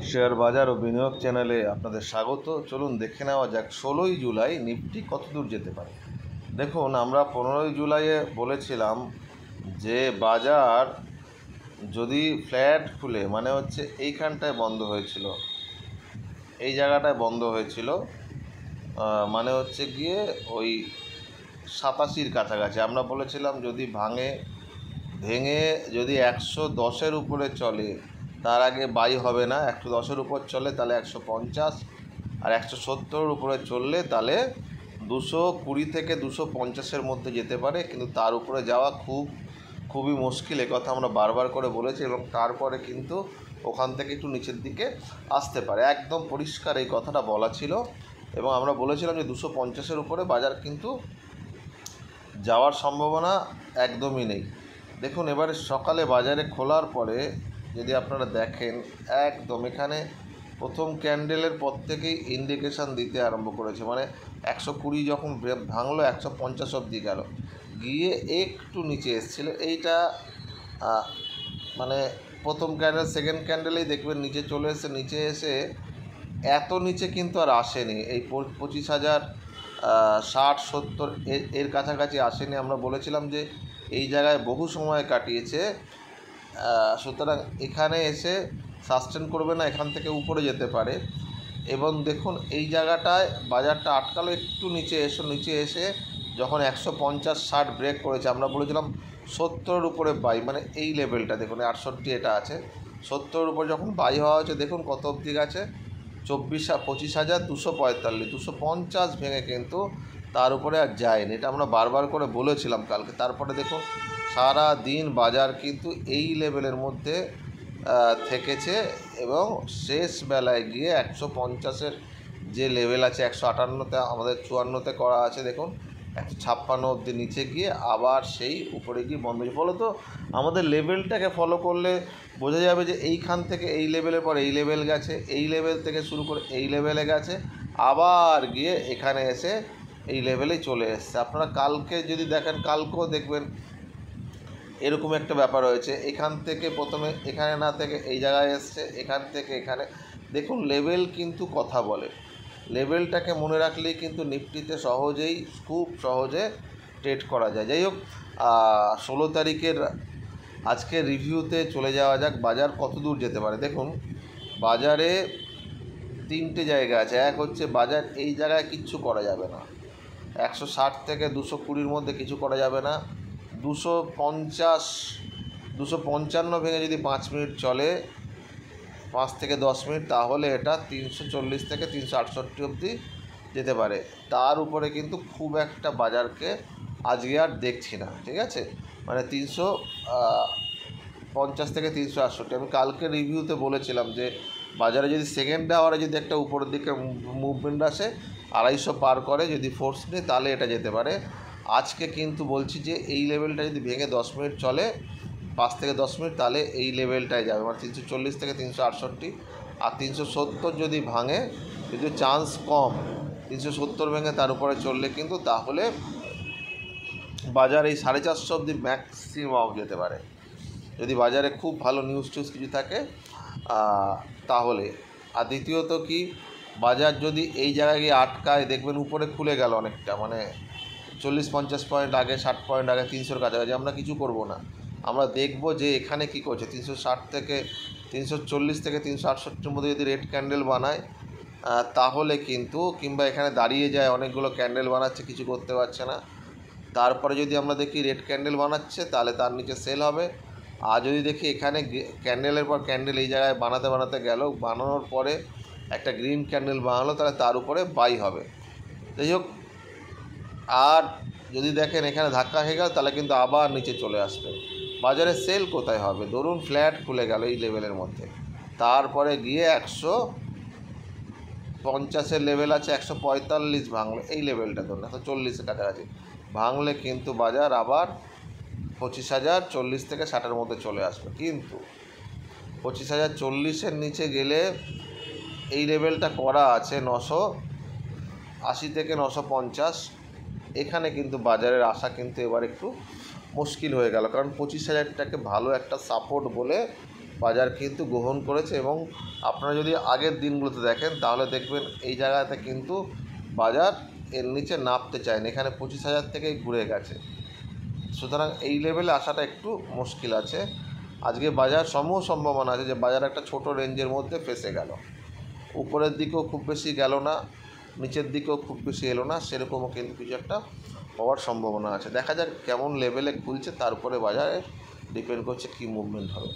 Share বাজার ও বিনিয়োগ চ্যানেলে আপনাদের স্বাগত। চলুন দেখে নেওয়া যাক 16ই জুলাই নিফটি কত দূর যেতে পারে। দেখুন, আমরা 15ই জুলাইয়ে বলেছিলাম যে বাজার যদি ফ্ল্যাট খুলে, মানে হচ্ছে এইখানটায় বন্ধ হয়েছিল, এই জায়গাটায় বন্ধ হয়েছিল, মানে হচ্ছে গিয়ে ওই 87-র কাছাকাছি। আমরা বলেছিলাম যদি ভেঙে যদি 110-এর উপরে চলে, তার আগে বাই হবে না। 110-এর উপর চলে তাহলে 150, আর 170-এর উপরে চললে তাহলে 220 থেকে 250-এর মধ্যে যেতে পারে, কিন্তু তার উপরে যাওয়া খুবই মুশকিল। কথা আমরা বারবার করে বলেছি, এবং তারপরে কিন্তু ওখান থেকে একটু নিচের দিকে আসতে পারে, একদম পরিষ্কার এই কথাটা বলা ছিল। এবং আমরা বলেছিলাম যে 250-এর উপরে বাজার কিন্তু যাওয়ার সম্ভাবনা একদমই নেই। দেখুন, এবারে সকালে বাজারে খোলার পরে যদি আপনারা দেখেন, একদম এখানে প্রথম ক্যান্ডেলের পর থেকেই ইন্ডিকেশান দিতে আরম্ভ করেছে, মানে 120 যখন ভাঙলো 150 অবধি গেল, গিয়ে একটু নিচে এসেছিলো। এইটা মানে প্রথম ক্যান্ডেল, সেকেন্ড ক্যান্ডেলেই দেখবেন নিচে চলে এসে, নিচে এসে এত নিচে কিন্তু আর আসেনি, এই 25,060-70 এর কাছাকাছি আসেনি। আমরা বলেছিলাম যে এই জায়গায় বহু সময় কাটিয়েছে, সুতরাং এখানে এসে সাস্টেন করবে না, এখান থেকে উপরে যেতে পারে। এবং দেখুন, এই জায়গাটায় বাজারটা আটকালো, একটু নিচে এসে যখন 150-60 ব্রেক করেছে, আমরা বলেছিলাম 70-এর উপরে বাই, মানে এই লেভেলটা দেখুন 68 এটা আছে, 70-এর উপর যখন বাই হওয়া হচ্ছে, দেখুন কত অবধি গেছে, 25,245, 250 ভেঙে কিন্তু তার উপরে আর যায়নি। এটা আমরা বারবার করে বলেছিলাম কালকে। তারপরে দেখুন সারা দিন বাজার কিন্তু এই লেভেলের মধ্যে থেকেছে, এবং শেষ বেলায় গিয়ে 150-এর যে লেভেল আছে, 158-তে আমাদের 54-তে করা আছে, দেখুন 156 অবধি নিচে গিয়ে আবার সেই উপরে গিয়ে বন্ধ হয়েছে। ফলে তো আমাদের লেভেলটাকে ফলো করলে বোঝা যাবে যে এইখান থেকে এই লেভেলের পর এই লেভেল গেছে, এই লেভেল থেকে শুরু করে এই লেভেলে গেছে, আবার গিয়ে এখানে এসে এই লেভেলেই চলে এসছে। আপনারা কালকে যদি দেখেন, কালকেও দেখবেন এরকম একটা ব্যাপার হয়েছে। এখান থেকে প্রথমে এখানে না থেকে এই জায়গায় এসছে, এখান থেকে এখানে। দেখুন, লেভেল কিন্তু কথা বলে, লেভেলটাকে মনে রাখলেই কিন্তু নিফটিতে খুব সহজে ট্রেড করা যায়। যাই হোক, 16 তারিখের আজকে রিভিউতে চলে যাওয়া যাক, বাজার কত দূর যেতে পারে। দেখুন, বাজারে 3টে জায়গা আছে। এক হচ্ছে বাজার এই জায়গায় কিচ্ছু করা যাবে না, 160 থেকে 220-র মধ্যে কিছু করা যাবে না। 255 ভেঙে যদি 5 মিনিট চলে, 5 থেকে 10 মিনিট, তাহলে এটা 340 থেকে 368 অবধি যেতে পারে। তার উপরে কিন্তু খুব একটা বাজারকে আজকে আর দেখছি না, ঠিক আছে। মানে 350 থেকে 368। আমি কালকে রিভিউতে বলেছিলাম যে বাজারে যদি সেকেন্ড আওয়ারে যদি একটা উপরের দিকে মুভমেন্ট আসে, 250 পার করে যদি ফোর্স নেই, তাহলে এটা যেতে পারে। আজকে কিন্তু বলছি যে এই লেভেলটা যদি ভেঙে 10 মিনিট চলে, 5 থেকে 10 মিনিট, তাহলে এই লেভেলটায় যাবে, মানে 340 থেকে 368। আর 370 যদি ভাঙে, কিন্তু চান্স কম, 370 ভেঙে তার উপরে চললে কিন্তু তাহলে বাজার এই 450 অবধি ম্যাক্সিমাম যেতে পারে, যদি বাজারে খুব ভালো নিউজ কিছু থাকে তাহলে। আর দ্বিতীয়ত কি, বাজার যদি এই জায়গায় গিয়ে আটকায়, দেখবেন উপরে খুলে গেল অনেকটা, মানে 40-50 পয়েন্ট আগে, 60 পয়েন্ট আগে, 300-র কাছাকাছি, আমরা কিছু করব না, আমরা দেখব যে এখানে কি করছে। 360 থেকে 340 থেকে 368-র মধ্যে যদি রেড ক্যান্ডেল বানায়, তাহলে কিন্তু, কিংবা এখানে দাঁড়িয়ে যায়, অনেকগুলো ক্যান্ডেল বানাচ্ছে, কিছু করতে পারছে না, তারপরে যদি আমরা দেখি রেড ক্যান্ডেল বানাচ্ছে, তাহলে তার নিচে সেল হবে। আর যদি দেখি এখানে ক্যান্ডেলের পর ক্যান্ডেল এই জায়গায় বানাতে গেল, বানানোর পরে একটা গ্রিন ক্যান্ডেল বানালো, তাহলে তার উপরে বাই হবে। যাই হোক, আর যদি দেখেন এখানে ধাক্কা হয়ে গেল, তাহলে কিন্তু আবার নিচে চলে আসবে। বাজারে সেল কোথায় হবে? ধরুন ফ্ল্যাট খুলে গেল এই লেভেলের মধ্যে, তারপরে গিয়ে 150-এর লেভেল আছে, 145 ভাঙলো, এই লেভেলটা ধরুন 140-এর কাছাকাছি ভাঙলে কিন্তু বাজার আবার 25,040 থেকে 60-এর মধ্যে চলে আসবে। কিন্তু 25,040-এর নিচে গেলে এই লেভেলটা করা আছে 980 থেকে 950, এখানে কিন্তু বাজারের আশা কিন্তু এবার একটু মুশকিল হয়ে গেল, কারণ 25,000টাকে ভালো একটা সাপোর্ট বলে বাজার কিন্তু গ্রহণ করেছে। এবং আপনারা যদি আগের দিনগুলোতে দেখেন তাহলে দেখবেন এই জায়গাতে কিন্তু বাজার এর নিচে নামতে চায়নি, এখানে 25,000 থেকেই ঘুরে গেছে। সুতরাং এই লেভেলে আসাটা একটু মুশকিল আছে। আজকে বাজার সম্ভাবনা আছে যে বাজার একটা ছোট রেঞ্জের মধ্যে ফেসে গেল, উপরের দিকেও খুব বেশি গেল না, নিচের দিকেও খুব বেশি এলো না, সেরকমও কিন্তু কিছু একটা হওয়ার সম্ভাবনা আছে। দেখা যাক কেমন লেভেলে খুলছে, তার উপরে বাজারে ডিপেন্ড করছে কী মুভমেন্ট হবে।